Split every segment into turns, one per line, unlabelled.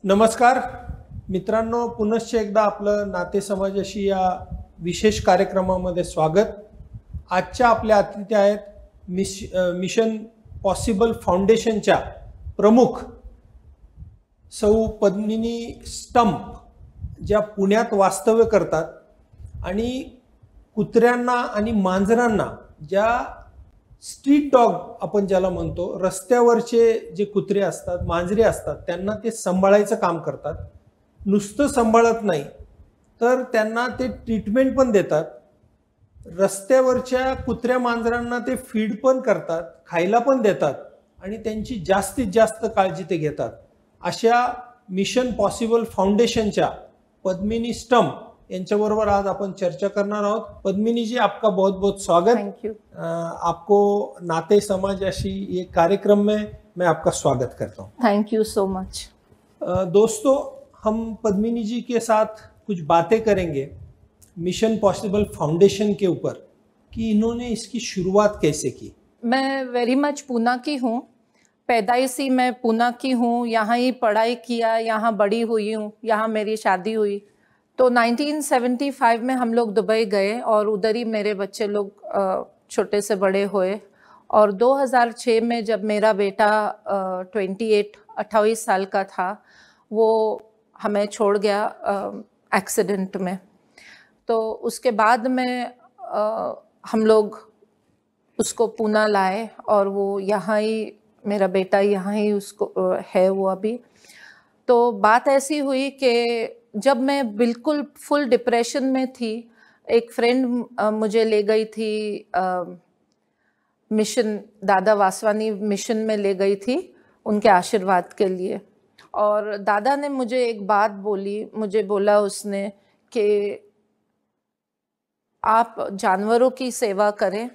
नमस्कार मित्रांनो, पुनश्च एकदा आपलं नाते समाजाशी या विशेष कार्यक्रमामध्ये स्वागत. आजच्या आपल्या अतिथी आहेत मिशन पॉसिबल फाउंडेशनच्या प्रमुख सौ पद्मिनी स्टंप, ज्या पुण्यात वास्तव्य करतात आणि कुत्र्यांना आणि मांजरांना, ज्या स्ट्रीट डॉग आपण ज्याला म्हणतो, रस्त्यावरचे जे कुत्रे असतात, मांजरे असतात, त्यांना ते सांभाळायचं काम करतात. नुसतं सांभाळत नाही तर त्यांना ते ट्रीटमेंट पण देतात. रस्त्यावरच्या कुत्र्या मांजरांना ते फीड पण करतात, खायला पण देतात आणि त्यांची जास्तीत जास्त काळजी ते घेतात. अशा मिशन पॉसिबल फाउंडेशनच्या पद्मिनी स्टंप यांच्याबरोबर आज अपन चर्चा करना आहोत. पद्मिनी जी, आपका बहुत बहुत स्वागत.
Thank you.
आपको नाते समाजाशी ये कार्यक्रम में मैं आपका स्वागत करता हूँ.
Thank you so much.
दोस्तों, हम पद्मिनी जी के साथ कुछ बातें करेंगे मिशन पॉसिबल फाउंडेशन के ऊपर कि इन्होंने इसकी शुरुआत कैसे की.
मैं वेरी मच पूना की हूँ. पैदाइशी मैं पूना की हूँ, यहाँ ही पढ़ाई किया, यहाँ बड़ी हुई हूँ, यहाँ मेरी शादी हुई. तो 1975 में हम लोग दुबई गए और उधर ही मेरे बच्चे लोग छोटे से बड़े हुए. और 2006 में जब मेरा बेटा 28 साल का था, वो हमें छोड़ गया एक्सीडेंट में. तो उसके बाद में हम लोग उसको पूना लाए और वो यहाँ ही, मेरा बेटा यहाँ ही उसको है वो अभी. तो बात ऐसी हुई कि जब मैं बिल्कुल फुल डिप्रेशन में थी, एक फ्रेंड मुझे ले गई थी मिशन, दादा वासवानी मिशन में ले गई थी उनके आशीर्वाद के लिए. और दादा ने मुझे एक बात बोली, मुझे बोला उसने कि आप जानवरों की सेवा करें,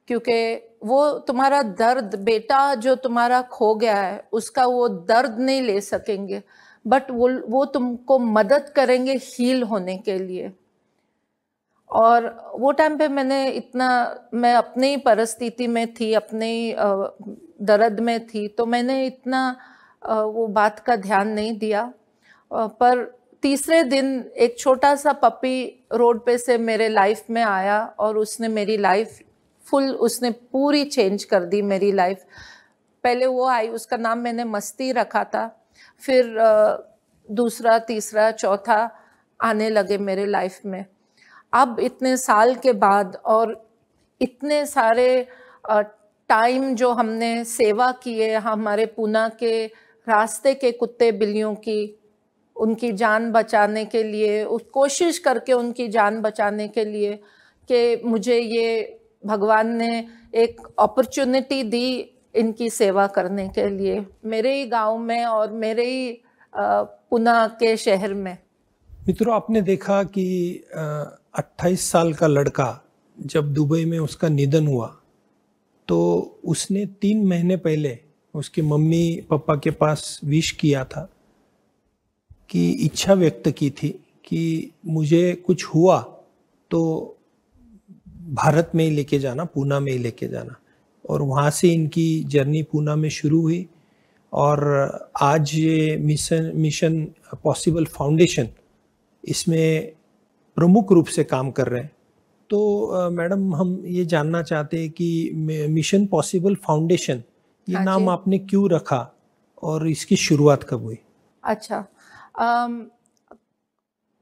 क्योंकि वो तुम्हारा दर्द, बेटा जो तुम्हारा खो गया है, उसका वो दर्द नहीं ले सकेंगे, बट वो तुमको मदद करेंगे हील होने के लिए. और वो टाइम पे मैं अपनी ही परिस्थिति में थी, अपने ही दर्द में थी, तो मैंने इतना वो बात का ध्यान नहीं दिया. पर तीसरे दिन एक छोटा सा पपी रोड पे से मेरे लाइफ में आया और उसने मेरी लाइफ उसने पूरी चेंज कर दी मेरी लाइफ. पहले वो आई, उसका नाम मैंने मस्ती रखा था. फिर दूसरा, तीसरा, चौथा आने लगे मेरे लाइफ में. अब इतने साल के बाद और इतने सारे टाइम जो हमने सेवा की है, हमारे पूना के रास्ते के कुत्ते बिल्लियों की, उनकी जान बचाने के लिए, उस कोशिश करके उनकी जान बचाने के लिए, कि मुझे ये भगवान ने एक अपॉर्चुनिटी दी इनकी सेवा करने के लिए, मेरे ही गांव में और मेरे ही पूना के शहर में.
मित्रों, आपने देखा कि 28 साल का लड़का जब दुबई में उसका निधन हुआ, तो उसने 3 महीने पहले उसके मम्मी पापा के पास विश किया था, कि इच्छा व्यक्त की थी कि मुझे कुछ हुआ तो भारत में ही लेके जाना, पूना में ही लेके जाना. और वहाँ से इनकी जर्नी पूना में शुरू हुई और आज ये मिशन पॉसिबल फाउंडेशन इसमें प्रमुख रूप से काम कर रहे हैं. तो मैडम, हम ये जानना चाहते हैं कि मिशन पॉसिबल फाउंडेशन, ये नाम आपने क्यों रखा और इसकी शुरुआत कब हुई?
अच्छा,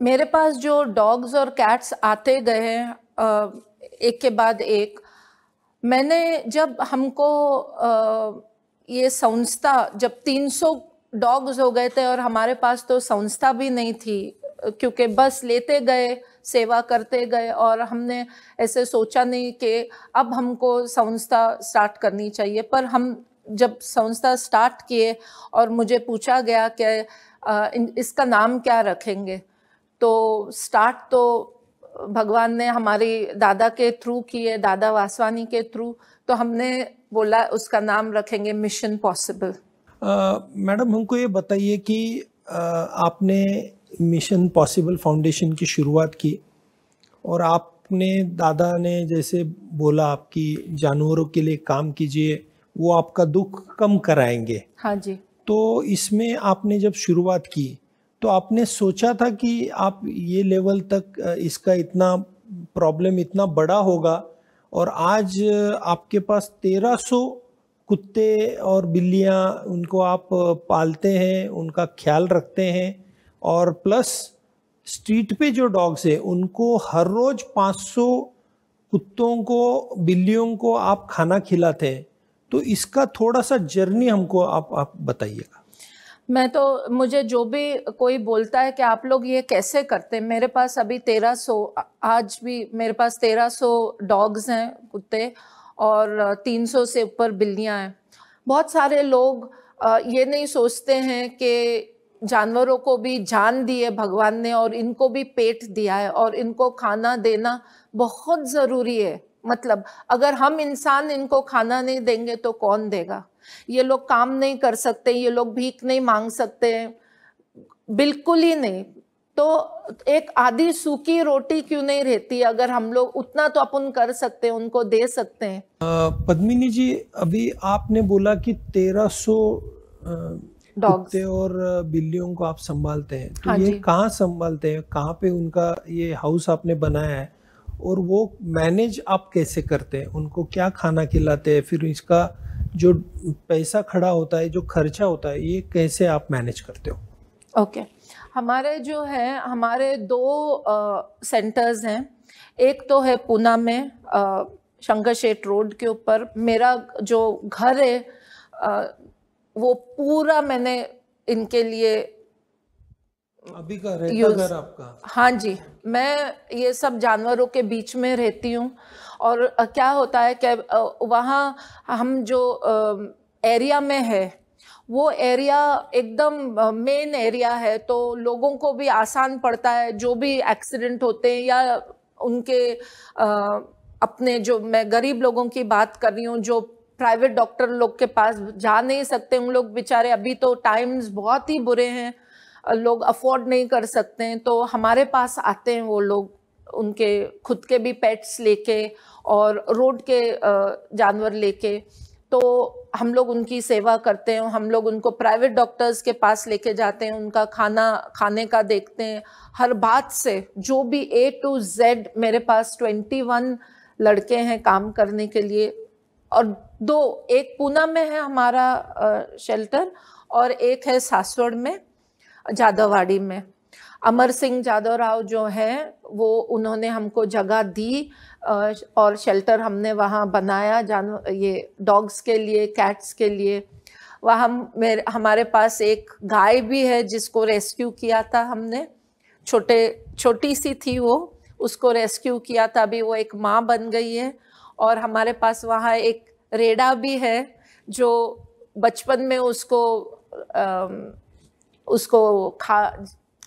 मेरे पास जो डॉग्स और कैट्स आते गए हैं एक के बाद एक, मैंने जब हमको ये संस्था, जब 300 डॉग्स हो गए थे और हमारे पास तो संस्था भी नहीं थी, क्योंकि बस लेते गए, सेवा करते गए, और हमने ऐसे सोचा नहीं कि अब हमको संस्था स्टार्ट करनी चाहिए. पर हम जब संस्था स्टार्ट किए और मुझे पूछा गया कि इसका नाम क्या रखेंगे, तो स्टार्ट तो भगवान ने हमारी दादा के थ्रू किए, दादा वासवानी के थ्रू, तो हमने बोला उसका नाम रखेंगे मिशन पॉसिबल.
मैडम, हमको ये बताइए कि आपने मिशन पॉसिबल फाउंडेशन की शुरुआत की और आपने, दादा ने जैसे बोला आपकी जानवरों के लिए काम कीजिए, वो आपका दुख कम कराएंगे.
हाँ जी.
तो इसमें आपने जब शुरुआत की तो आपने सोचा था कि आप ये लेवल तक इसका इतना प्रॉब्लम इतना बड़ा होगा, और आज आपके पास 1300 कुत्ते और बिल्लियां, उनको आप पालते हैं, उनका ख्याल रखते हैं, और प्लस स्ट्रीट पे जो डॉग्स है उनको हर रोज 500 कुत्तों को, बिल्लियों को आप खाना खिलाते हैं। तो इसका थोड़ा सा जर्नी हमको आप बताइएगा।
मैं तो, मुझे जो भी कोई बोलता है कि आप लोग ये कैसे करते हैं, मेरे पास अभी 1300, आज भी मेरे पास 1300 डॉग्स हैं, कुत्ते, और 300 से ऊपर बिल्लियां हैं। बहुत सारे लोग ये नहीं सोचते हैं कि जानवरों को भी जान दी है भगवान ने, और इनको भी पेट दिया है, और इनको खाना देना बहुत ज़रूरी है। मतलब अगर हम इंसान इनको खाना नहीं देंगे तो कौन देगा? ये लोग काम नहीं कर सकते, ये लोग भीख नहीं मांग सकते, बिल्कुल ही नहीं। तो एक आधी सूखी रोटी क्यों नहीं रहती? अगर हम लोग उतना तो अपन कर सकते हैं, उनको दे सकते हैं।
पद्मिनी जी, अभी आपने बोला कि 1300 कुत्ते और बिल्लियों को आप संभालते हैं, तो ये कहाँ संभालते हैं? कहाँ पे उनका ये हाउस आपने बनाया है, और वो मैनेज आप कैसे करते हैं? उनको क्या खाना खिलाते हैं? फिर इसका जो पैसा खड़ा होता है, जो खर्चा होता है, ये कैसे आप मैनेज करते हो?
ओके, हमारे जो है, हमारे 2 सेंटर्स हैं। एक तो है पूना में, शंकर शेठ रोड के ऊपर। मेरा जो घर है वो पूरा मैंने इनके लिए
अभी का रहता घर आपका?
हाँ जी, मैं ये सब जानवरों के बीच में रहती हूँ। और क्या होता है कि वहाँ हम जो एरिया में है, वो एरिया एकदम मेन एरिया है, तो लोगों को भी आसान पड़ता है। जो भी एक्सीडेंट होते हैं या उनके अपने, जो मैं गरीब लोगों की बात कर रही हूँ, जो प्राइवेट डॉक्टर लोग के पास जा नहीं सकते, उन लोग बेचारे, अभी तो टाइम्स बहुत ही बुरे हैं, लोग अफोर्ड नहीं कर सकते हैं, तो हमारे पास आते हैं वो लोग, उनके खुद के भी पेट्स लेके और रोड के जानवर लेके। तो हम लोग उनकी सेवा करते हैं, हम लोग उनको प्राइवेट डॉक्टर्स के पास लेके जाते हैं, उनका खाने का देखते हैं, हर बात से, जो भी A to Z। मेरे पास 21 लड़के हैं काम करने के लिए, और 2, एक पूना में है हमारा शेल्टर, और एक है सासवड़ में, जादववाड़ी में। अमर सिंह जादव राव जो हैं, वो उन्होंने हमको जगह दी और शेल्टर हमने वहाँ बनाया, ये डॉग्स के लिए, कैट्स के लिए। वहाँ हमारे पास एक गाय भी है जिसको रेस्क्यू किया था हमने, छोटी सी थी वो, उसको रेस्क्यू किया था, अभी वो एक माँ बन गई है। और हमारे पास वहाँ एक रेड़ा भी है, जो बचपन में उसको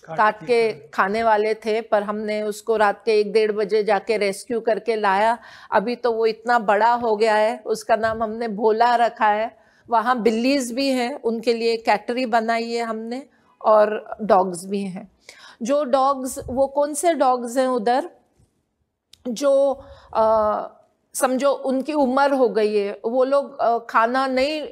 काट के खाने वाले थे, पर हमने उसको रात के 1-1:30 बजे जाके रेस्क्यू करके लाया। अभी तो वो इतना बड़ा हो गया है, उसका नाम हमने भोला रखा है। वहाँ बिल्लीज भी हैं, उनके लिए कैटरी बनाई है हमने, और डॉग्स भी हैं। जो डॉग्स, वो कौन से डॉग्स हैं उधर, जो समझो उनकी उम्र हो गई है, वो लोग खाना नहीं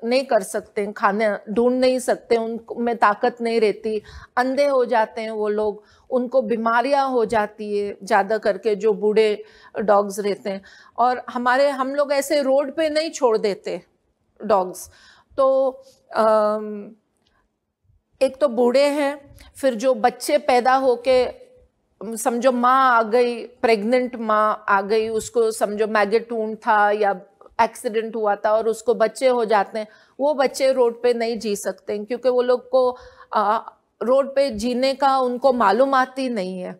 नहीं कर सकते, खाना ढूंढ नहीं सकते, उनमें ताकत नहीं रहती, अंधे हो जाते हैं वो लोग, उनको बीमारियां हो जाती है ज़्यादा करके, जो बूढ़े डॉग्स रहते हैं। और हम लोग ऐसे रोड पे नहीं छोड़ देते डॉग्स। तो एक तो बूढ़े हैं, फिर जो बच्चे पैदा होके, समझो माँ आ गई, प्रेग्नेंट माँ आ गई, उसको समझो मैगेट वुंड था या एक्सीडेंट हुआ था और उसको बच्चे हो जाते हैं, वो बच्चे रोड पे नहीं जी सकते, क्योंकि वो लोग को रोड पे जीने का उनको मालूमात ही नहीं है।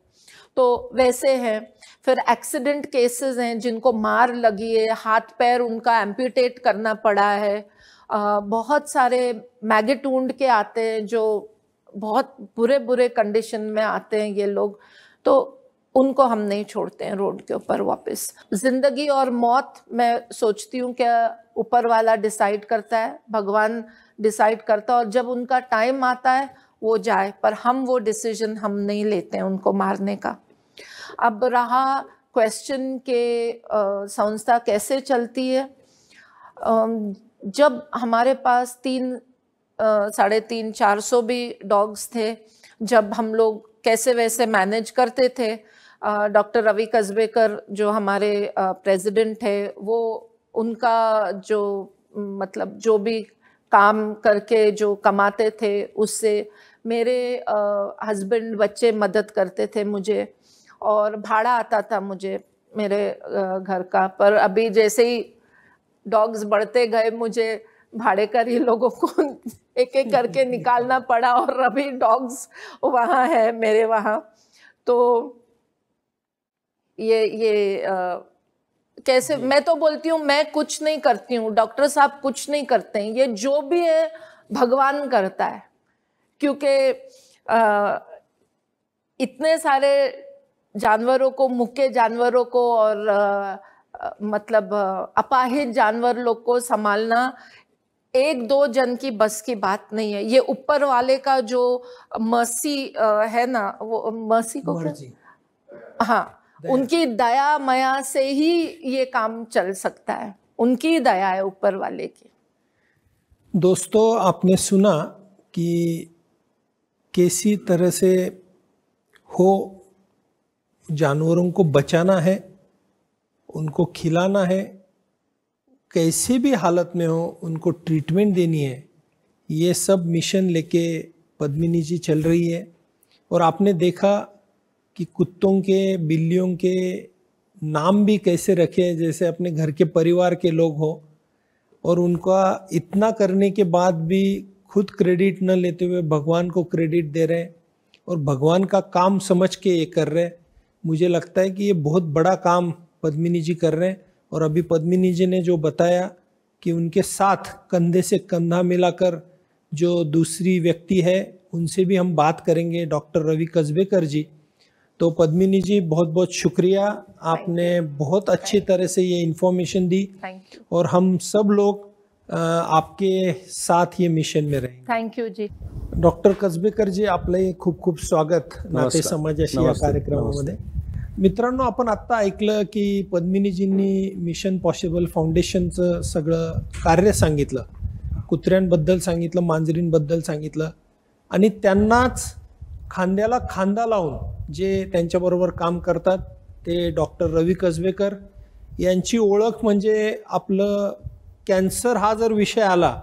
तो वैसे हैं। फिर एक्सीडेंट केसेस हैं, जिनको मार लगी है, हाथ पैर उनका एम्प्यूटेट करना पड़ा है। बहुत सारे मैगेट वुंड के आते हैं, जो बहुत बुरे कंडीशन में आते हैं ये लोग, तो उनको हम नहीं छोड़ते हैं रोड के ऊपर वापस। जिंदगी और मौत मैं सोचती हूँ क्या ऊपर वाला डिसाइड करता है, भगवान डिसाइड करता है, और जब उनका टाइम आता है वो जाए, पर हम वो डिसीजन हम नहीं लेते हैं उनको मारने का। अब रहा क्वेश्चन के संस्था कैसे चलती है, जब हमारे पास 300-350 भी डॉग्स थे, जब हम लोग कैसे वैसे मैनेज करते थे, डॉक्टर रवि कसबेकर जो हमारे प्रेसिडेंट है, वो उनका जो मतलब जो भी काम करके जो कमाते थे उससे मेरे हस्बैंड बच्चे मदद करते थे मुझे, और भाड़ा आता था मुझे मेरे घर का। पर अभी जैसे ही डॉग्स बढ़ते गए, मुझे भाड़े कर ही लोगों को एक एक करके निकालना पड़ा, और अभी डॉग्स वहाँ है मेरे वहाँ। तो ये कैसे, मैं तो बोलती हूँ मैं कुछ नहीं करती हूँ, डॉक्टर साहब कुछ नहीं करते हैं, ये जो भी है भगवान करता है। क्योंकि इतने सारे जानवरों को, मुख्य जानवरों को और मतलब अपाहिज जानवर लोग को संभालना एक दो जन की बस की बात नहीं है। ये ऊपर वाले का जो मर्सी है ना, वो मर्सी को हाँ, उनकी दया मया से ही ये काम चल सकता है, उनकी दया है ऊपर वाले की।
दोस्तों, आपने सुना कि कैसी तरह से हो जानवरों को बचाना है, उनको खिलाना है, कैसे भी हालत में हो उनको ट्रीटमेंट देनी है। ये सब मिशन लेके पद्मिनी जी चल रही है। और आपने देखा कि कुत्तों के, बिल्लियों के नाम भी कैसे रखे जैसे अपने घर के परिवार के लोग हो, और उनका इतना करने के बाद भी खुद क्रेडिट न लेते हुए भगवान को क्रेडिट दे रहे हैं और भगवान का काम समझ के ये कर रहे हैं। मुझे लगता है कि ये बहुत बड़ा काम पद्मिनी जी कर रहे हैं। और अभी पद्मिनी जी ने जो बताया कि उनके साथ कंधे से कंधा मिलाकर जो दूसरी व्यक्ति है, उनसे भी हम बात करेंगे, डॉक्टर रवि कसबेकर जी। तो पद्मिनी जी, बहुत बहुत शुक्रिया, आपने बहुत अच्छी तरह से ये इन्फॉर्मेशन दी, और हम सब लोग आपके साथ ये मिशन में रहेंगे।
Thank you ji.
Doctor Kasbekar ji, आपलंही खूप खूप स्वागत नाते समाजाशी या कार्यक्रमामध्ये. मित्रांनो, आपण आत्ता ऐकलं की पद्मिनीजींनी मिशन पॉसिबल फाउंडेशनचं सगळं कार्य सांगितलं, कुत्र्यांबद्दल सांगितलं, मांजरींबद्दल सांगितलं, आणि त्यांनाच खांद्याला खांदा लावून जे त्यांच्याबरोबर काम करतात ते डॉक्टर रवि कसबेकर यांची ओळख म्हणजे आपलं कॅन्सर हा जर विषय आला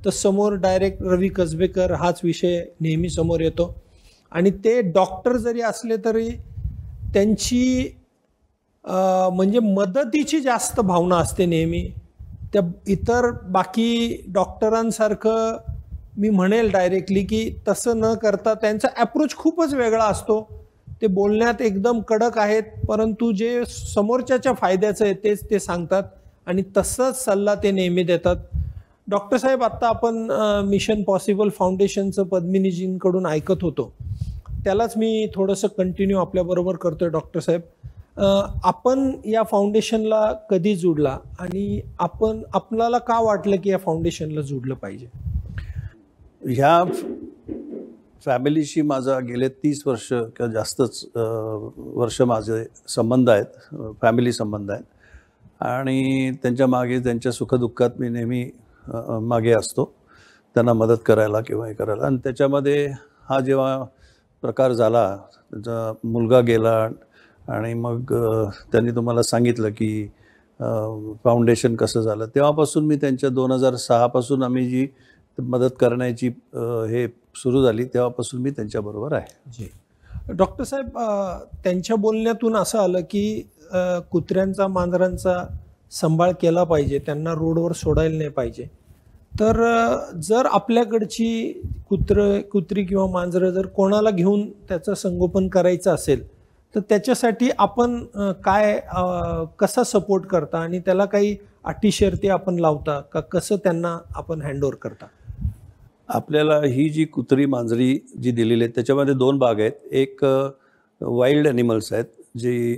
तर समोर डायरेक्ट रवि कसबेकर हाच विषय नेहमी समोर येतो. आणि ते डॉक्टर जरी असले तरी त्यांची म्हणजे मदतीची जास्त भावना असते नेहमी. त्या इतर बाकी डॉक्टरांसारखं मी म्हणेल डायरेक्टली की तसं न करता त्यांचा अप्रोच खूपच वेगळा असतो. ते बोलण्यात एकदम कडक आहेत, परंतु जे समोरच्याच्या फायद्याचं आहे तेच ते सांगतात आणि तसंच सल्ला ते नेहमी देतात. डॉक्टर साहेब, आत्ता आपण मिशन पॉसिबल फाउंडेशनचं पद्मिनीजींकडून ऐकत होतो, त्यालाच मी थोडंसं कंटिन्यू आपल्याबरोबर करतोय. डॉक्टर साहेब, आपण या फाउंडेशनला कधी जुडला आणि आपल्याला का वाटलं की या फाउंडेशनला जुडलं पाहिजे?
ह्या फॅमिलीशी माझा गेले 30 वर्ष किंवा जास्तच वर्ष माझे संबंध आहेत, फॅमिली संबंध आहेत, आणि त्यांच्या मागे, त्यांच्या सुखदुःखात मी नेहमी मागे असतो, त्यांना मदत करायला किंवा हे करायला. आणि त्याच्यामध्ये हा जेव्हा प्रकार झाला, त्याचा मुलगा गेला आणि मग त्यांनी तुम्हाला सांगितलं की फाउंडेशन कसं झालं, तेव्हापासून मी त्यांच्या 2006 पासून आम्ही जी मदत करण्याची हे सुरू झाली, तेव्हापासून मी त्यांच्याबरोबर आहे.
जी डॉक्टर साहेब, त्यांच्या बोलण्यातून असं आलं की कुत्र्यांचा, मांजरांचा सांभाळ केला पाहिजे, त्यांना रोडवर सोडायला नाही पाहिजे. तर जर आपल्याकडची कुत्री किंवा मांजरं जर कोणाला घेऊन त्याचं संगोपन करायचं असेल तर त्याच्यासाठी आपण काय, कसा सपोर्ट करता आणि त्याला काही अटी शर्ती आपण लावता का, कसं त्यांना आपण हँडओव्हर करता?
आपल्याला ही जी कुत्री मांजरी जी दिलेली आहे त्याच्यामध्ये 2 भाग आहेत. एक वाईल्ड ॲनिमल्स आहेत, जी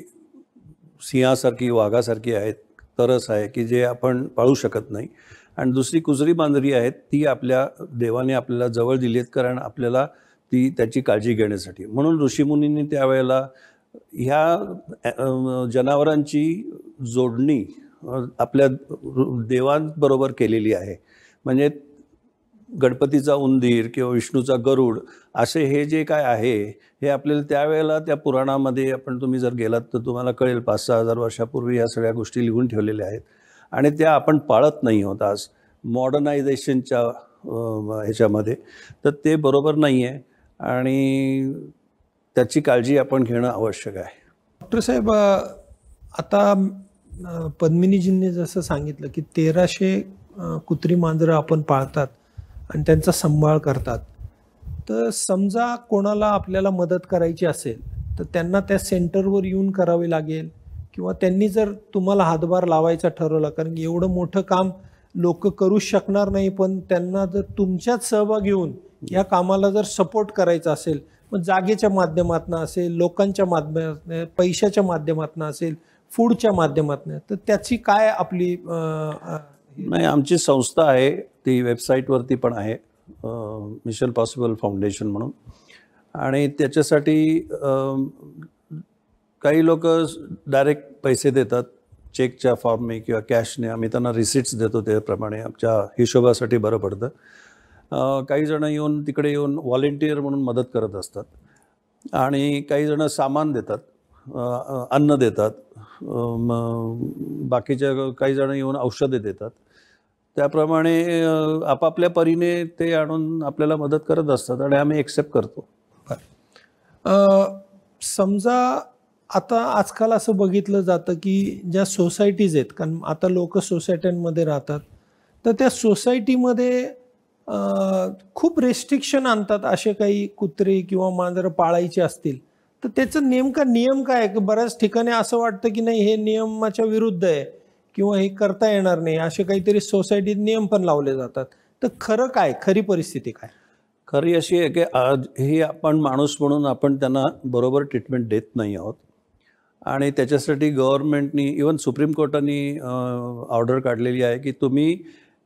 सिंहासारखी, वाघासारखी आहेत, तरस आहे की जे आपण पाळू शकत नाही. आणि दुसरी कुजरी मांजरी आहेत, ती आपल्या देवाने आपल्याला जवळ दिली आहेत, कारण आपल्याला ती त्याची काळजी घेण्यासाठी. म्हणून ऋषीमुनींनी त्यावेळेला ह्या जनावरांची जोडणी आपल्या देवांबरोबर केलेली आहे. म्हणजे गणपतीचा उंदीर किंवा विष्णूचा गरुड असे हे जे काय आहे हे आपल्याला त्यावेळेला त्या पुराणामध्ये आपण तुम्ही जर गेलात तर तुम्हाला कळेल 5-6 हजार वर्षापूर्वी ह्या सगळ्या गोष्टी लिहून ठेवलेल्या आहेत आणि त्या आपण पाळत नाही आहोत आज मॉडर्नायझेशनच्या ह्याच्यामध्ये. तर ते बरोबर नाही आहे आणि त्याची काळजी आपण घेणं आवश्यक आहे.
डॉक्टर साहेब, आता पद्मिनीजींनी जसं सांगितलं की 1300 कुत्री मांजरं आपण पाळतात आणि त्यांचा सांभाळ करतात. तर समजा कोणाला आपल्याला मदत करायची असेल तर त्यांना त्या सेंटरवर येऊन करावी लागेल किंवा त्यांनी जर तुम्हाला हातभार लावायचा ठरवला, कारण एवढं मोठं काम लोक करू शकणार नाही, पण त्यांना जर तुमच्यात सहभाग घेऊन या कामाला जर सपोर्ट करायचा असेल, मग जागेच्या माध्यमातून असेल, लोकांच्या माध्यमातून, पैशाच्या माध्यमातून असेल, फूडच्या माध्यमातून, तर त्याची काय आपली
नाही, आमची संस्था आहे ती वेबसाईटवरती पण आहे, मिशन पॉसिबल फाउंडेशन म्हणून. आणि त्याच्यासाठी काही लोक डायरेक्ट पैसे देतात चेकच्या फॉर्मने किंवा कॅशने. आम्ही त्यांना रिसिट्स देतो, त्याप्रमाणे आमच्या हिशोबासाठी बरं पडतं. काही जण येऊन तिकडे येऊन व्हॉलेंटियर म्हणून मदत करत असतात आणि काही जण सामान देतात, अन्न देतात, बाकीच्या काही जण येऊन औषधे देतात. त्याप्रमाणे आपापल्या परीने ते आणून आपल्याला मदत करत असतात आणि आम्ही एक्सेप्ट करतो.
समजा आता आजकाल असं बघितलं जातं की ज्या सोसायटीज आहेत, कारण आता लोक सोसायट्यांमध्ये राहतात, तर त्या सोसायटीमध्ये खूप रेस्ट्रिक्शन आणतात. असे काही कुत्रे किंवा मांजरं पाळायचे असतील तर त्याचं नेमका नियम काय आहे? की बऱ्याच ठिकाणी असं वाटतं की नाही, हे नियमाच्या विरुद्ध आहे किंवा हे करता येणार नाही, असे काहीतरी सोसायटीत नियम पण लावले जातात. तर खरं काय, खरी परिस्थिती काय?
खरी अशी आहे की आज ही आपण माणूस म्हणून आपण त्यांना बरोबर ट्रीटमेंट देत नाही आहोत आणि त्याच्यासाठी गव्हर्नमेंटनी, इवन सुप्रीम कोर्टाने ऑर्डर काढलेली आहे की तुम्ही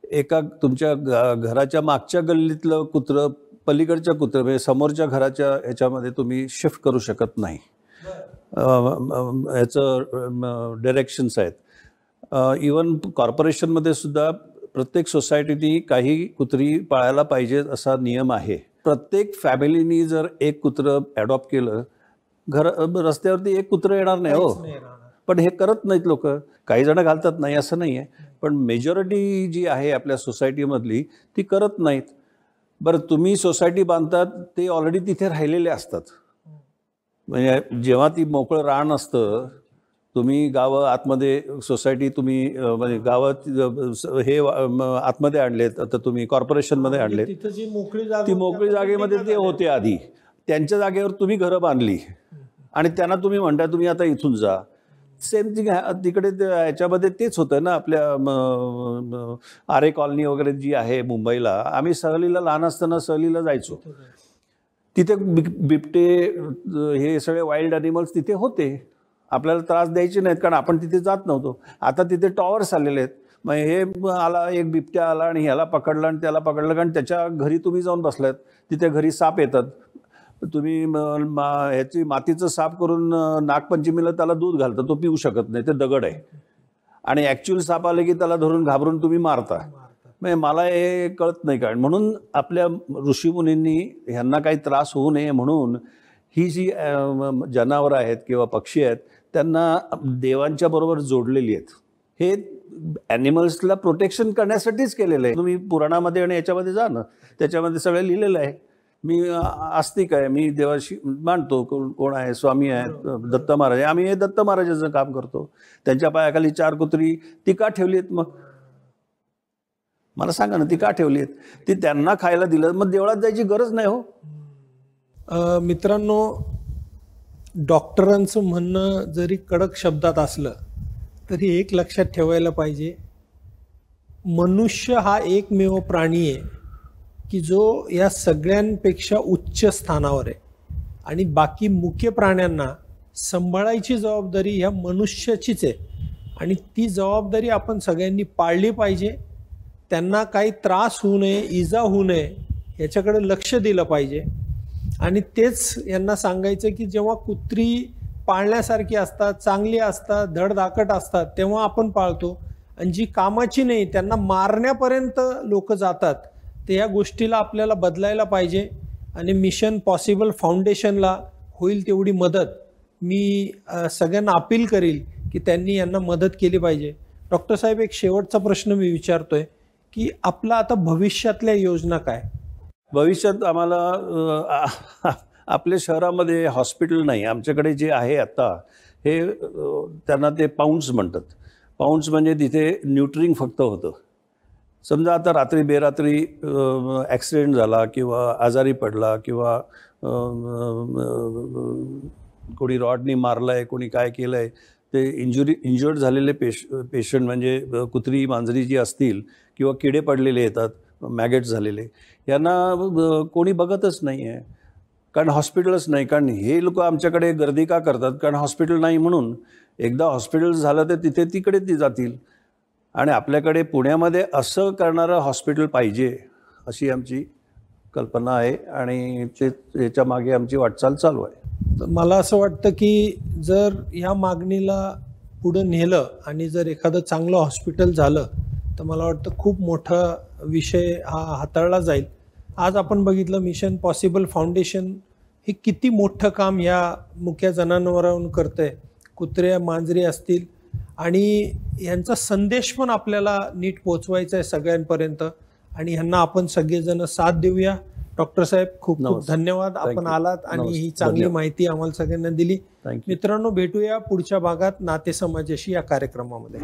एका तुमच्या घराच्या मागच्या गल्लीतलं कुत्रं पलीकडच्या कुत्रं म्हणजे समोरच्या घराच्या ह्याच्यामध्ये तुम्ही शिफ्ट करू शकत नाही. ह्याचं डायरेक्शन्स आहेत. इवन कॉर्पोरेशनमध्ये सुद्धा प्रत्येक सोसायटीनी काही कुत्री पाळायला पाहिजे असा नियम आहे. प्रत्येक फॅमिलीनी जर एक कुत्रं ॲडॉप्ट केलं, रस्त्यावरती एक कुत्रं येणार नाही हो, पण हे करत नाहीत लोक. काही जण घालतात, नाही असं नाही आहे, पण मेजॉरिटी जी आहे आपल्या सोसायटीमधली ती करत नाहीत. बरं, तुम्ही सोसायटी बांधतात ते ऑलरेडी तिथे राहिलेले असतात. म्हणजे जेव्हा ती मोकळं रान असतं, तुम्ही गावं आतमध्ये सोसायटी तुम्ही म्हणजे गावात हे आतमध्ये आणलेत, आता तुम्ही कॉर्पोरेशनमध्ये आणलेत, ती मोकळी जागेमध्ये ते होते आधी, त्यांच्या जागेवर तुम्ही घरं बांधली आणि त्यांना तुम्ही म्हणता तुम्ही आता इथून जा. सेम थिंग तिकडे ह्याच्यामध्ये तेच होतं ना. आपल्या आरे कॉलनी वगैरे जी आहे मुंबईला, आम्ही सहलीला लहान असताना सहलीला जायचो, तिथे बिबटे हे सगळे वाईल्ड ॲनिमल्स तिथे होते. आपल्याला त्रास द्यायचे नाहीत कारण आपण तिथे जात नव्हतो. आता तिथे टॉवर्स आलेले आहेत. मग हे आला, एक बिबट्या आला आणि ह्याला पकडला आणि त्याला पकडलं, कारण त्याच्या घरी तुम्ही जाऊन बसलात, तिथे घरी साप येतात. तुम्ही ह्याची मातीचं साफ करून नागपंचमीला त्याला दूध घालता, तो पिऊ शकत नाही, ते दगड आहे. आणि ॲक्च्युअल साप आले की त्याला धरून घाबरून तुम्ही मारता. म्हणजे मला हे कळत नाही कारण म्हणून आपल्या ऋषीमुनींनी ह्यांना काही त्रास होऊ नये म्हणून ही जी जनावरं आहेत किंवा पक्षी आहेत त्यांना देवांच्या बरोबर जोडलेली आहेत. हे ॲनिमल्सला प्रोटेक्शन करण्यासाठीच केलेलं आहे. तुम्ही पुराणामध्ये आणि याच्यामध्ये जा ना, त्याच्यामध्ये सगळं लिहिलेलं आहे. मी आस्तिक आहे, मी देवाशी मानतो. कोण आहे? स्वामी आहेत, दत्त महाराज. आम्ही हे दत्त महाराजाचं काम करतो. त्यांच्या पायाखाली 4 कुत्री ती का ठेवली आहेत? मग मला सांगा ना, ती का ठेवली आहेत? ती त्यांना खायला दिलं, मग देवळात जायची गरज नाही हो.
मित्रांनो, डॉक्टरांचं म्हणणं जरी कडक शब्दात असलं तरी एक लक्षात ठेवायला पाहिजे, मनुष्य हा एकमेव प्राणी आहे की जो या सगळ्यांपेक्षा उच्च स्थानावर आहे आणि बाकी मुख्य प्राण्यांना सांभाळायची जबाबदारी ह्या मनुष्याचीच आहे आणि ती जबाबदारी आपण सगळ्यांनी पाळली पाहिजे. त्यांना काही त्रास होऊ नये, इजा होऊ नये याच्याकडे लक्ष दिलं पाहिजे. आणि तेच यांना सांगायचं की जेव्हा कुत्री पाळण्यासारखी असतात, चांगली असतात, धडधाकट असतात, तेव्हा आपण पाळतो. आणि जी कामाची नाही त्यांना मारण्यापर्यंत लोक जातात. तर या गोष्टीला आपल्याला बदलायला पाहिजे आणि मिशन पॉसिबल फाउंडेशनला होईल तेवढी मदत मी सगळ्यांना अपील करील की त्यांनी यांना मदत केली पाहिजे. डॉक्टर साहेब, एक शेवटचा प्रश्न मी विचारतोय की आपला आता भविष्यातल्या योजना काय?
भविष्यात आम्हाला आपल्या शहरामध्ये हॉस्पिटल नाही. आमच्याकडे जे आहे आता हे त्यांना ते पाऊंड्स म्हणतात. पाऊंड्स म्हणजे तिथे न्यूट्रिंग फक्त होतं. समजा आता रात्री बेरात्री ॲक्सिडेंट झाला किंवा आजारी पडला किंवा कोणी रॉडनी मारलं आहे, कोणी काय केलं आहे, ते इंज्युर्ड झालेले पेशंट म्हणजे कुत्री मांजरी जी असतील किंवा किडे पडलेले येतात, मॅगेट्स झालेले, यांना कोणी बघतच नाही आहे. कारण हॉस्पिटलच नाही. कारण हे लोक आमच्याकडे गर्दी का करतात? कारण हॉस्पिटल नाही म्हणून. एकदा हॉस्पिटल झालं तर तिकडे ती जातील. आणि आपल्याकडे पुण्यामध्ये असं करणारं हॉस्पिटल पाहिजे अशी आमची कल्पना आहे आणि याच्या मागे आमची वाटचाल चालू आहे.
मला असं वाटतं की जर या मागणीला पुढं नेलं आणि जर एखादं चांगलं हॉस्पिटल झालं तर मला वाटतं खूप मोठा विषय हा हाताळला जाईल. आज आपण बघितलं मिशन पॉसिबल फाउंडेशन हे किती मोठं काम या मुक्या जनावरांवर करतंय. कुत्र्या मांजरी असतील आणि यांचा संदेश पण आपल्याला नीट पोचवायचा आहे सगळ्यांपर्यंत आणि ह्यांना आपण सगळेजण साथ देऊया. डॉक्टर साहेब, खूप खूप धन्यवाद. आपण आलात आणि ही चांगली माहिती आम्हाला सगळ्यांना दिली. मित्रांनो, भेटूया पुढच्या भागात नातेसमाजाशी या कार्यक्रमामध्ये.